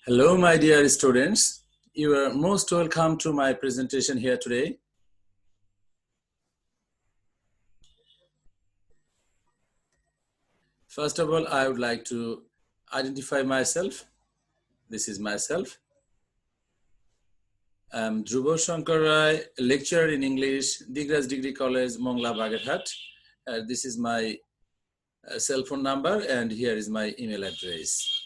Hello, my dear students. You are most welcome to my presentation here today. First of all, I would like to identify myself. This is myself. I'm Dhruba Shangkar Ray, lecturer in English, Digras Degree College, Mongla, Baghathat. This is my cell phone number and here is my email address.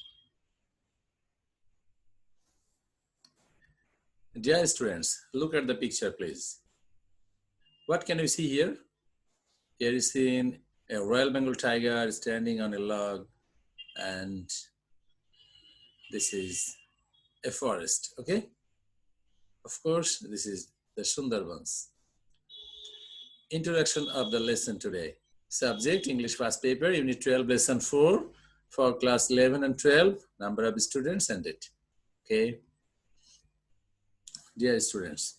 Dear students, look at the picture, please. What can you see here? Here is seen a Royal Bengal tiger standing on a log, and this is a forest, okay? Of course, this is the Sundarbans. Introduction of the lesson today. Subject, English past paper, Unit 12, Lesson 4, for class 11 and 12, number of students and it, okay? Dear students,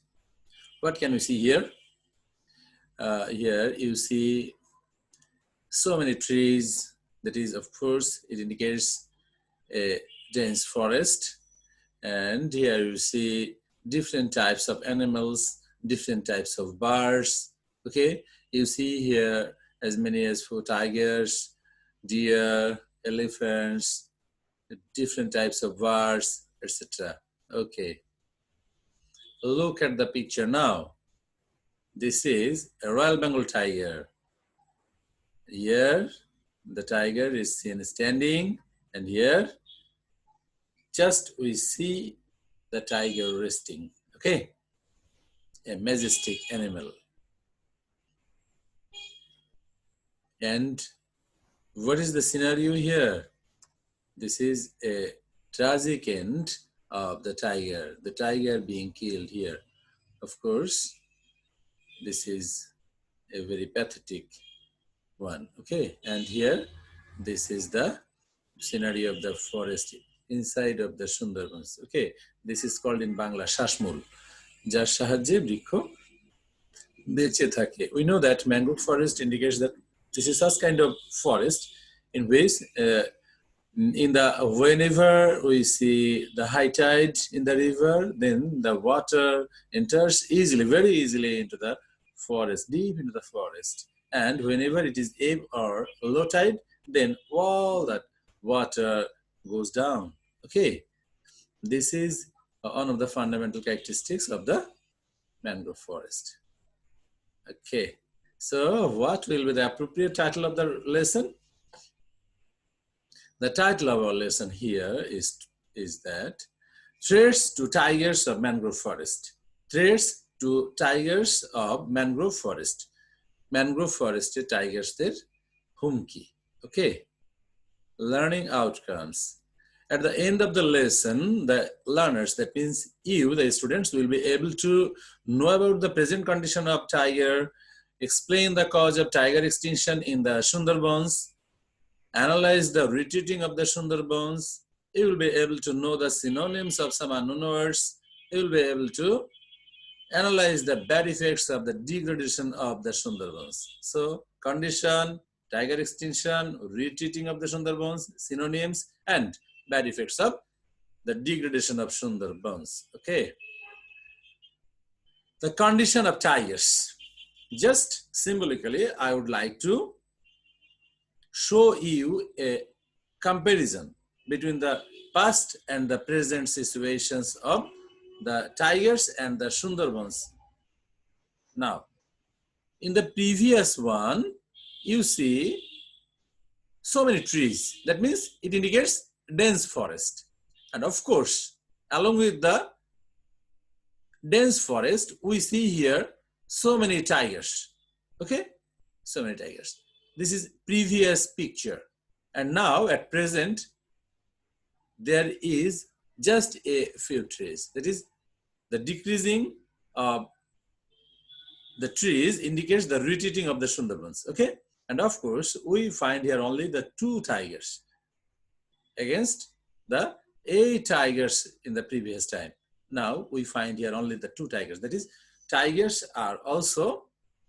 what can we see here? Here you see so many trees. That is, of course, it indicates a dense forest. And here you see different types of animals, different types of birds. Okay, you see here as many as 4 tigers, deer, elephants, different types of birds, etc. Okay, look at the picture now. This is a Royal Bengal tiger. Here the tiger is seen standing, and here just we see the tiger resting. Okay, a majestic animal. And what is the scenario here? This is a tragic end of the tiger being killed here. Of course, this is a very pathetic one. Okay, and here this is the scenario of the forest inside of the Sundarbans. Okay, this is called in Bangla Shashmul, jar sahajye brikho beche thake. We know that mangrove forest indicates that this is such kind of forest in which whenever we see the high tide in the river, then the water enters easily, very easily into the forest, deep into the forest. And whenever it is ebb or low tide, then all that water goes down. Okay, this is one of the fundamental characteristics of the mangrove forest. Okay, so what will be the appropriate title of the lesson? The title of our lesson here is that Threats to Tigers of Mangrove Forest. Threats to Tigers of Mangrove Forest. Mangrove Forest tigers der humki. Okay, learning outcomes. At the end of the lesson, the learners, that means you, the students, will be able to know about the present condition of tiger, explain the cause of tiger extinction in the Sundarbans, analyze the retreating of the Sundarbans. You will be able to know the synonyms of some unknown words. You will be able to analyze the bad effects of the degradation of the Sundarbans. So, condition, tiger extinction, retreating of the Sundarbans, synonyms, and bad effects of the degradation of Sundarbans. Okay. The condition of tigers. Just symbolically, I would like to show you a comparison between the past and the present situations of the tigers and the Sundarbans. Now, in the previous one, you see so many trees. That means it indicates dense forest. And of course, along with the dense forest, we see here so many tigers. Okay? So many tigers. This is previous picture. And now at present, there is just a few trees. That is, the decreasing of the trees indicates the retreating of the Sundarbans. Okay? And of course, we find here only the 2 tigers against the 8 tigers in the previous time. Now we find here only the 2 tigers. That is, tigers are also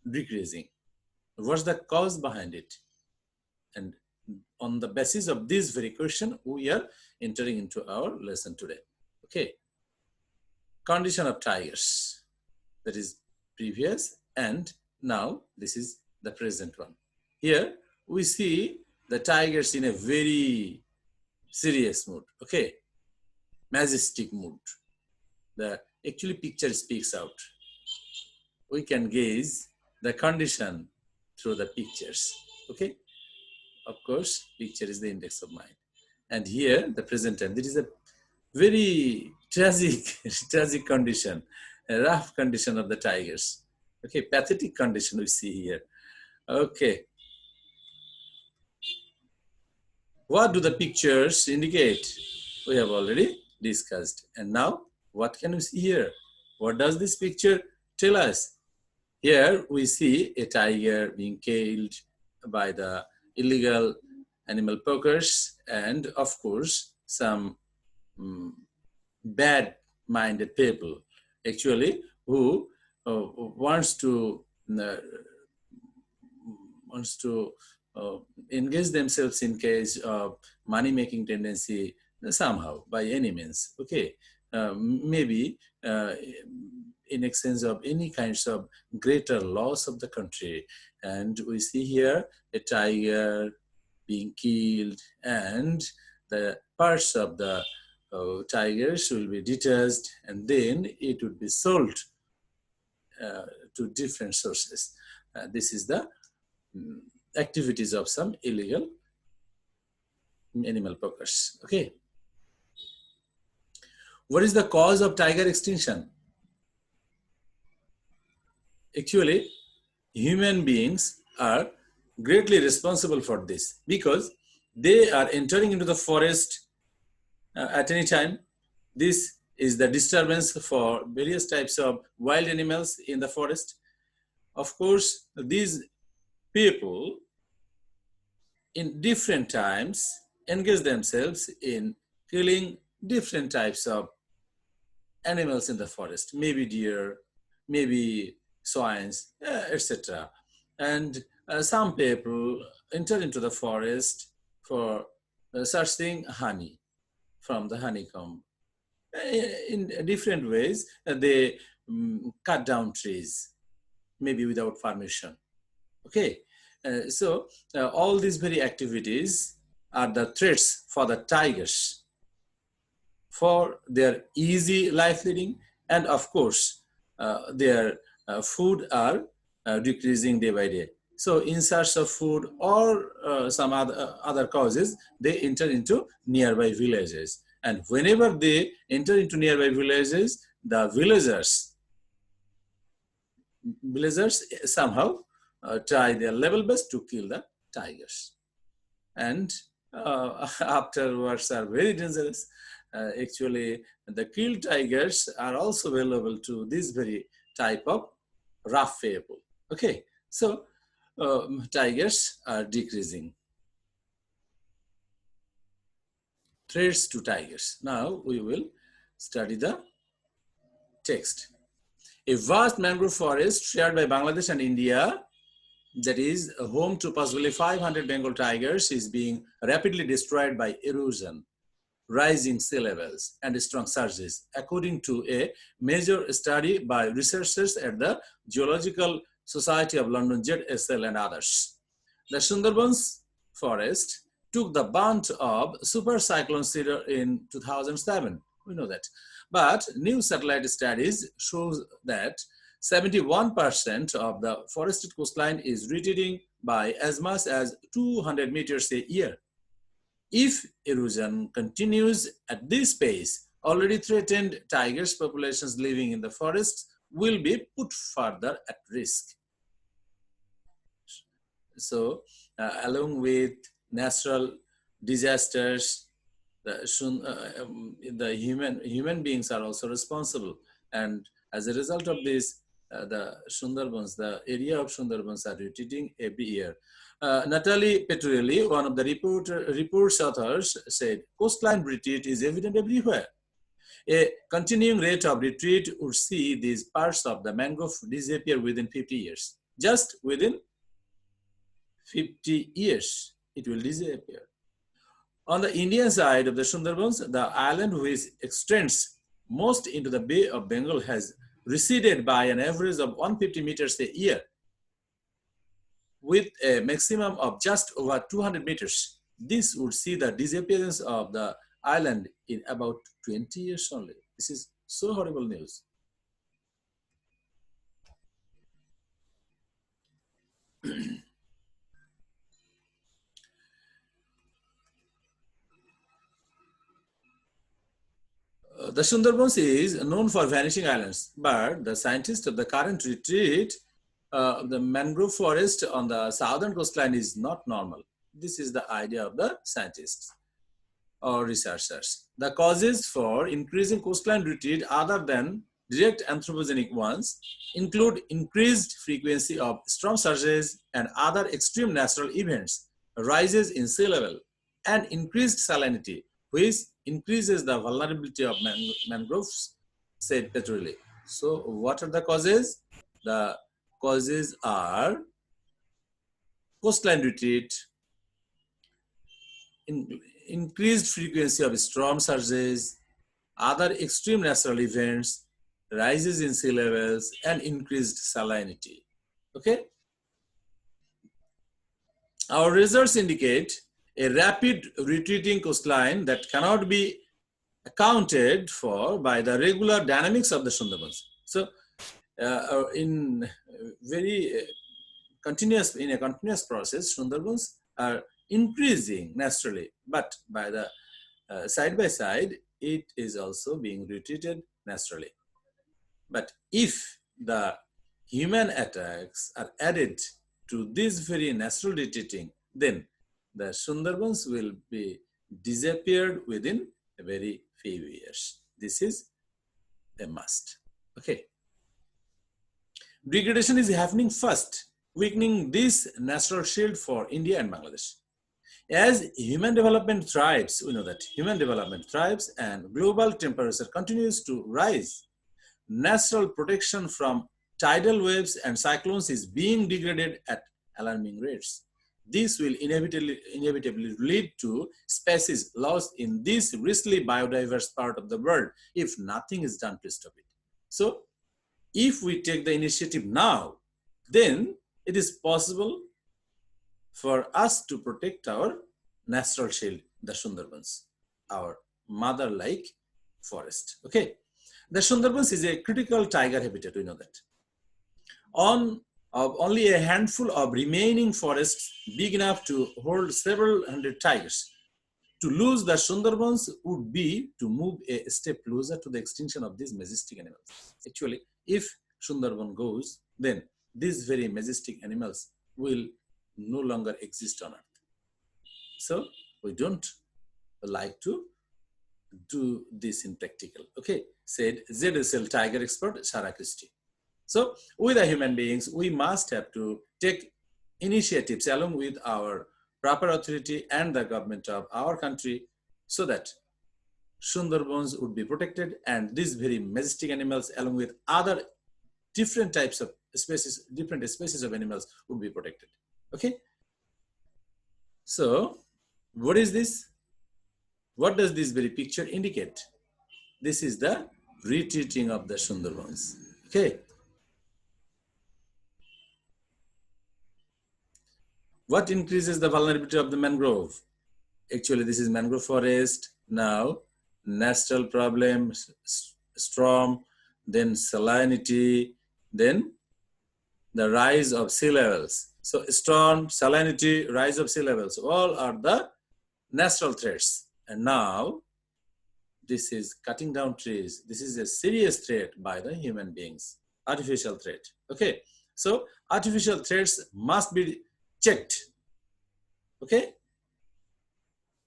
decreasing. What's the cause behind it? And on the basis of this very question, we are entering into our lesson today. Okay. Condition of tigers. That is previous, and now this is the present one. Here we see the tigers in a very serious mood. Okay. Majestic mood. The actually picture speaks out. We can gaze the condition through the pictures. Okay. Of course, picture is the index of mind. And here, the present time. This is a very tragic, tragic condition, a rough condition of the tigers. Okay, pathetic condition we see here. Okay. What do the pictures indicate? We have already discussed. And now, what can we see here? What does this picture tell us? Here we see a tiger being killed by the illegal animal poachers, and of course some bad-minded people actually who wants to engage themselves in case of money-making tendency somehow by any means. Okay, maybe in exchange of any kinds of greater loss of the country. And we see here a tiger being killed, and the parts of the tigers will be detached, and then it would be sold to different sources. This is the activities of some illegal animal poachers. Okay. What is the cause of tiger extinction? Actually, human beings are greatly responsible for this, because they are entering into the forest at any time. This is the disturbance for various types of wild animals in the forest. Of course, these people in different times engage themselves in killing different types of animals in the forest, maybe deer, maybe swines, etc. And some people enter into the forest for searching honey from the honeycomb. In different ways, they cut down trees, maybe without permission. Okay, so all these very activities are the threats for the tigers, for their easy life leading, and of course, their food are decreasing day by day. So in search of food or some other causes, they enter into nearby villages. And whenever they enter into nearby villages, the villagers somehow try their level best to kill the tigers. And afterwards are very dangerous. Actually, the killed tigers are also available to this very type of rough people. Okay, so tigers are decreasing. Threats to tigers. Now we will study the text. A vast mangrove forest shared by Bangladesh and India, that is home to possibly 500 Bengal tigers, is being rapidly destroyed by erosion, rising sea levels, and strong surges, according to a major study by researchers at the Geological Society of London, ZSL, and others. The Sundarbans forest took the brunt of super cyclone Cedar in 2007. We know that. But new satellite studies show that 71% of the forested coastline is retreating by as much as 200 meters a year. If erosion continues at this pace, already threatened tigers populations living in the forests will be put further at risk. So, along with natural disasters, the human beings are also responsible, and as a result of this, the Sundarbans, the area of Sundarbans, are retreating every year. Natalie Petrelli, one of the report's authors, said, "Coastline retreat is evident everywhere. A continuing rate of retreat would see these parts of the mangrove disappear within 50 years. Just within 50 years, it will disappear. On the Indian side of the Sundarbans, the island which extends most into the Bay of Bengal has receded by an average of 150 meters a year, with a maximum of just over 200 meters. This would see the disappearance of the island in about 20 years only. This is so horrible news. The Sundarbans is known for vanishing islands, but the scientists of the current retreat, the mangrove forest on the southern coastline is not normal. This is the idea of the scientists or researchers. The causes for increasing coastline retreat other than direct anthropogenic ones include increased frequency of storm surges and other extreme natural events, rises in sea level, and increased salinity, which increases the vulnerability of mangroves, said Petrelli. So what are the causes? The causes are coastline retreat, increased frequency of storm surges, other extreme natural events, rises in sea levels, and increased salinity. Okay? Our results indicate a rapid retreating coastline that cannot be accounted for by the regular dynamics of the Sundarbans. So, in very continuous process, Sundarbans are increasing naturally, but by the side by side, it is also being retreated naturally. But if the human attacks are added to this very natural retreating, then the Sundarbans will be disappeared within a very few years. This is a must. Okay. Degradation is happening first, weakening this natural shield for India and Bangladesh. As human development thrives, we know that human development thrives and global temperature continues to rise, natural protection from tidal waves and cyclones is being degraded at alarming rates. This will inevitably lead to species lost in this richly biodiverse part of the world if nothing is done to stop it. So, if we take the initiative now, then it is possible for us to protect our natural shield, the Sundarbans, our mother-like forest. Okay. The Sundarbans is a critical tiger habitat, we know that. Only a handful of remaining forests big enough to hold several hundred tigers. To lose the Sundarbans would be to move a step closer to the extinction of these majestic animals. Actually, if Sundarban goes, then these very majestic animals will no longer exist on earth. So we don't like to do this in practical. Okay, said ZSL tiger expert Sarah Christie. So we the human beings, we must have to take initiatives along with our proper authority and the government of our country so that Sundarbans would be protected and these very majestic animals along with other different types of species, different species of animals would be protected. Okay. So what is this? What does this very picture indicate? This is the retreating of the Sundarbans. Okay. What increases the vulnerability of the mangrove? Actually, this is mangrove forest. Now, natural problems, storm, then salinity, then the rise of sea levels. So, storm, salinity, rise of sea levels, all are the natural threats. And now, this is cutting down trees. This is a serious threat by the human beings, artificial threat. Okay, so artificial threats must be checked. Okay.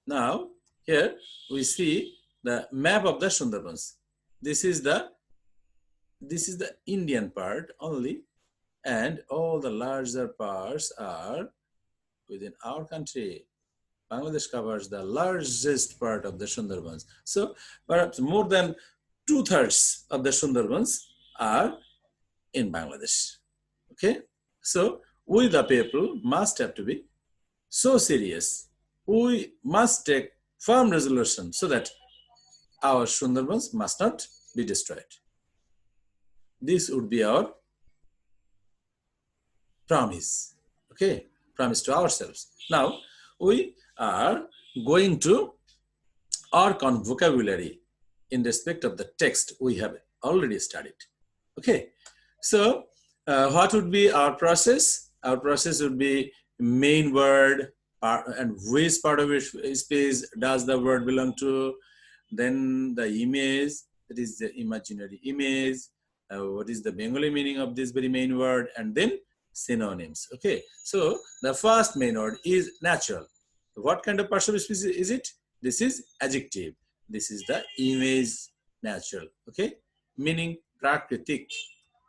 Now, here we see the map of the Sundarbans. This is the Indian part only, and all the larger parts are within our country. Bangladesh covers the largest part of the Sundarbans. So perhaps more than 2/3 of the Sundarbans are in Bangladesh. Okay. So we the people must have to be so serious. We must take firm resolution so that our Sundarbans must not be destroyed. This would be our promise, okay? Promise to ourselves. Now, we are going to work on vocabulary in respect of the text we have already studied, okay? So, what would be our process? Our process would be main word, and which part of space does the word belong to, then the image, that is the imaginary image, what is the Bengali meaning of this very main word, and then synonyms, okay? So the first main word is natural. What kind of partial species is it? This is adjective. This is the image natural, okay? Meaning prakritik.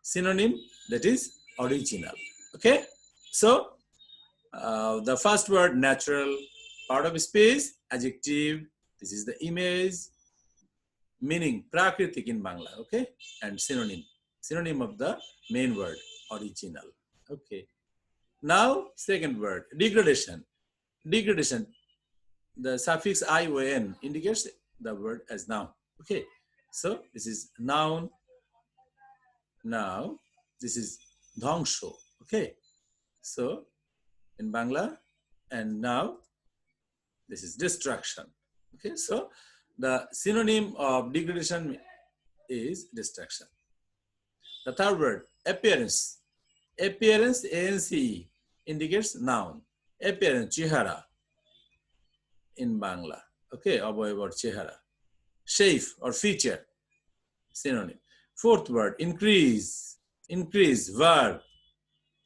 Synonym, that is original, okay? So the first word natural, part of space, adjective, this is the image, meaning prakritik in Bangla, okay? And synonym of the main word, original, okay? Now, second word, degradation. Degradation, the suffix ion indicates the word as noun, okay? So this is noun. Now, this is dhangsho, okay? So in Bangla, and now this is destruction, okay? So the synonym of degradation is destruction. The third word, appearance. Appearance, ANC, indicates noun. Appearance, chehara in Bangla, okay? Aboy or chehara. Shape or feature, synonym. Fourth word, increase. Increase, verb,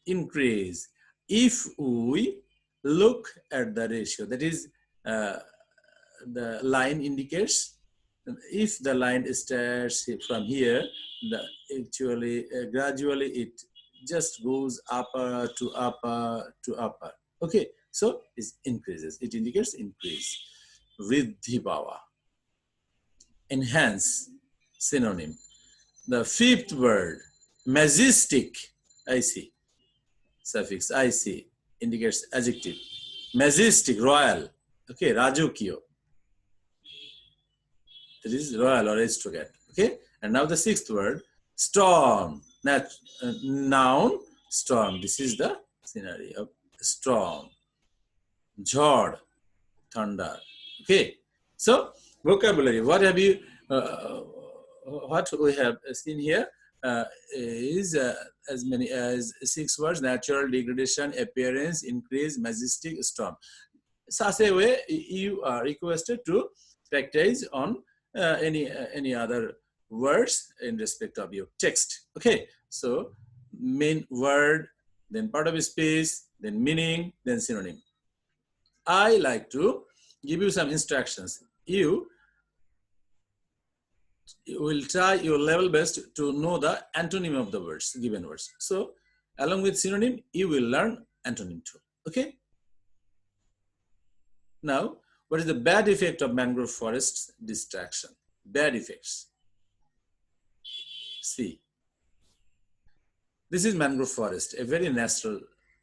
increase. If we look at the ratio, that is, the line indicates, if the line starts from here, actually gradually it just goes upper to upper to upper, okay? So it increases, it indicates increase. Vriddhi bhava, enhance, synonym. The fifth word, majestic, IC, suffix IC, indicates adjective. Majestic, royal, okay? Rajokiyo, that is royal or aristocrat, okay? And now the sixth word, storm, noun, storm. This is the scenario of storm. Jhod, thunder, okay? So vocabulary, what have you, what we have seen here is as many as 6 words: natural, degradation, appearance, increase, majestic, storm. Such a way you are requested to practice on any other words in respect of your text, okay? So main word, then part of space, then meaning, then synonym. I like to give you some instructions. You will try your level best to know the antonym of the words, given words. So along with synonym, you will learn antonym too, okay? Now, what is the bad effect of mangrove forests? Distraction. Bad effects. See, this is mangrove forest, a very natural,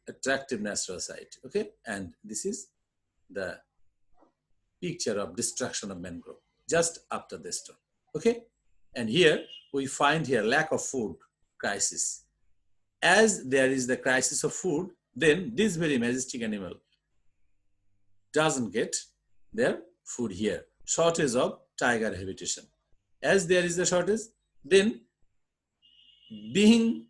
attractive natural site, okay? And this is the picture of destruction of mangrove just after the storm, okay? And here we find here lack of food crisis. As there is the crisis of food, then this very majestic animal doesn't get their food here. Shortage of tiger habitation. As there is a shortage, then being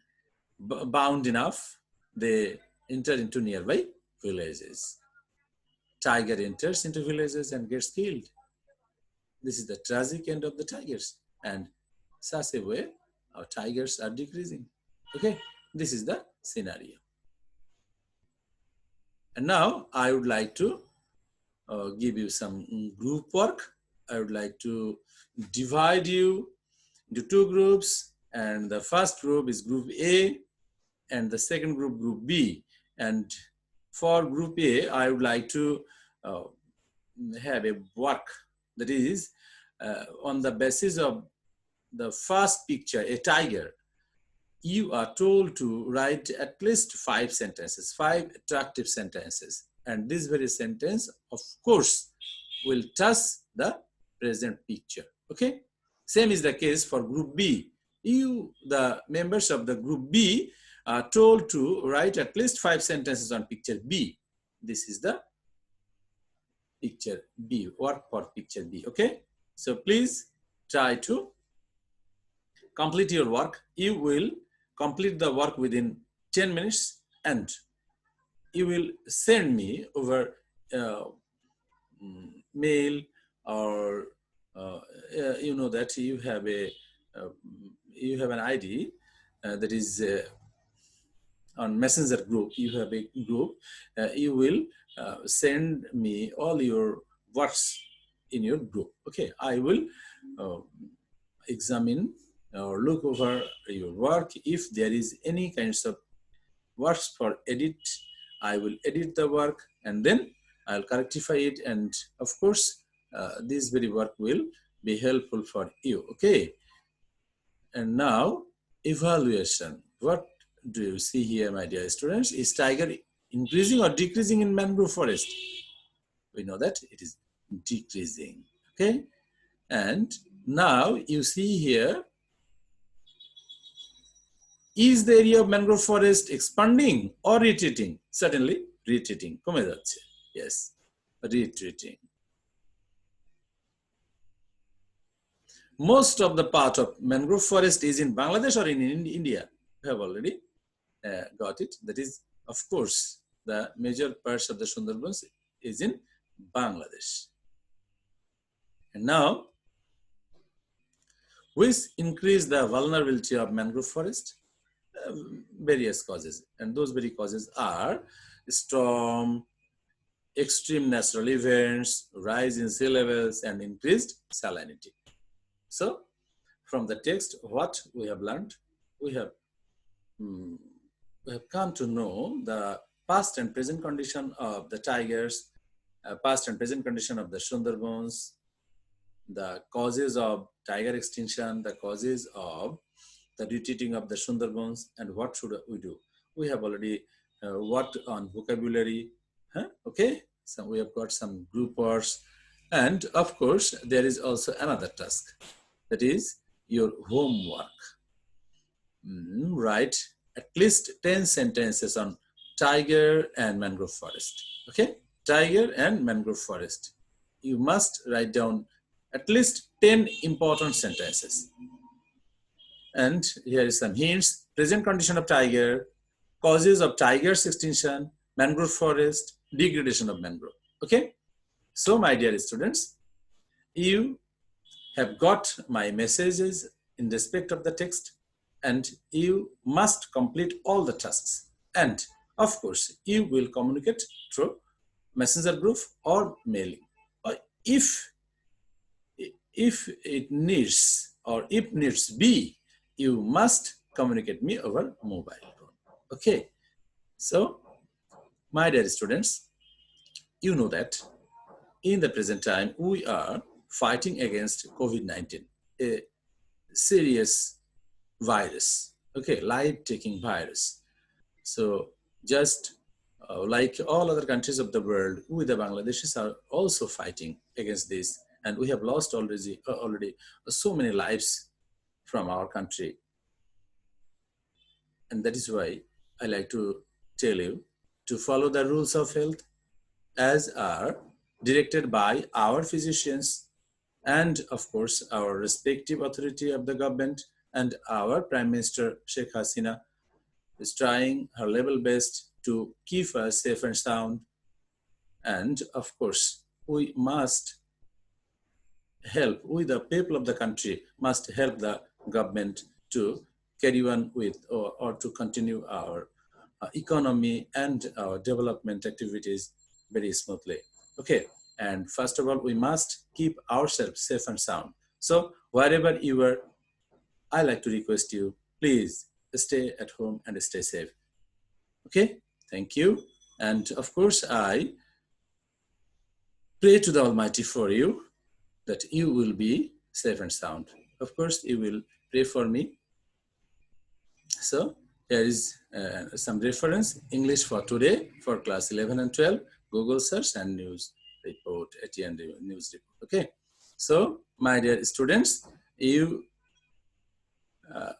bound enough, they enter into nearby villages. Tiger enters into villages and gets killed. This is the tragic end of the tigers. And such a way, our tigers are decreasing. Okay, this is the scenario. And now I would like to give you some group work. I would like to divide you into 2 groups, and the first group is group A, and the second group, group B. And for group A, I would like to have a work that is on the basis of the first picture, a tiger. You are told to write at least 5 sentences, 5 attractive sentences. And this very sentence, of course, will touch the present picture. Okay. Same is the case for group B. You, the members of the group B, are told to write at least 5 sentences on picture B. This is the picture B, work for picture B. Okay. So please try to complete your work. You will complete the work within 10 minutes and you will send me over mail or you know that you have an ID that is on Messenger group. You have a group. You will send me all your works in your group. Okay, I will examine or look over your work. If there is any kinds of works for edit, I will edit the work and then I'll correctify it, and of course this very work will be helpful for you. Okay, and now evaluation. What do you see here, my dear students? Is tiger increasing or decreasing in mangrove forest? We know that it is decreasing. Okay, and now you see here, is the area of mangrove forest expanding or retreating? Certainly retreating. Kome jacche. Yes, retreating. Most of the part of mangrove forest is in Bangladesh or in India. We have already got it. That is, of course, the major parts of the Sundarbans is in Bangladesh. And now, which increase the vulnerability of mangrove forest? Various causes, and those very causes are storm, extreme natural events, rise in sea levels, and increased salinity. So, from the text, what we have learned, we have come to know the past and present condition of the tigers, past and present condition of the Sundarbans, the causes of tiger extinction, the causes of the retreating of the Sundarbans, and what should we do? We have already worked on vocabulary. Okay, so we have got some group words, and of course there is also another task, that is your homework. Write at least 10 sentences on tiger and mangrove forest. Okay, tiger and mangrove forest. You must write down at least 10 important sentences. And here is some hints: present condition of tiger, causes of tiger's extinction, mangrove forest, degradation of mangrove. Okay, so my dear students, you have got my messages in respect of the text, and you must complete all the tasks. And of course, you will communicate through messenger group or mailing. Or if it needs, or if needs be, you must communicate me over mobile phone. Okay, so my dear students, you know that in the present time we are fighting against COVID-19, a serious virus, okay, life-taking virus. So just like all other countries of the world, we the Bangladeshis are also fighting against this, and we have lost already so many lives from our country. And that is why I like to tell you to follow the rules of health as are directed by our physicians and of course our respective authority of the government, and our Prime Minister Sheikh Hasina is trying her level best to keep us safe and sound. And of course we must help, we the people of the country must help the government to carry on with or to continue our economy and our development activities very smoothly. Okay, and first of all, we must keep ourselves safe and sound. So wherever you are, I like to request you, please stay at home and stay safe. Okay, thank you. And of course, I pray to the Almighty for you that you will be safe and sound. Of course, you will pray for me. So here is some reference, English for today for class 11 and 12, Google search and news report, AT&T news report. Okay, so my dear students, you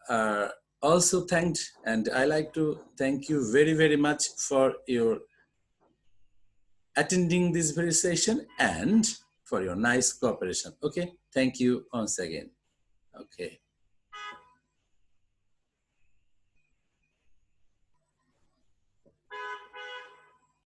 are also thanked, and I like to thank you very, very much for your attending this very session and for your nice cooperation. Okay, thank you once again. Okay.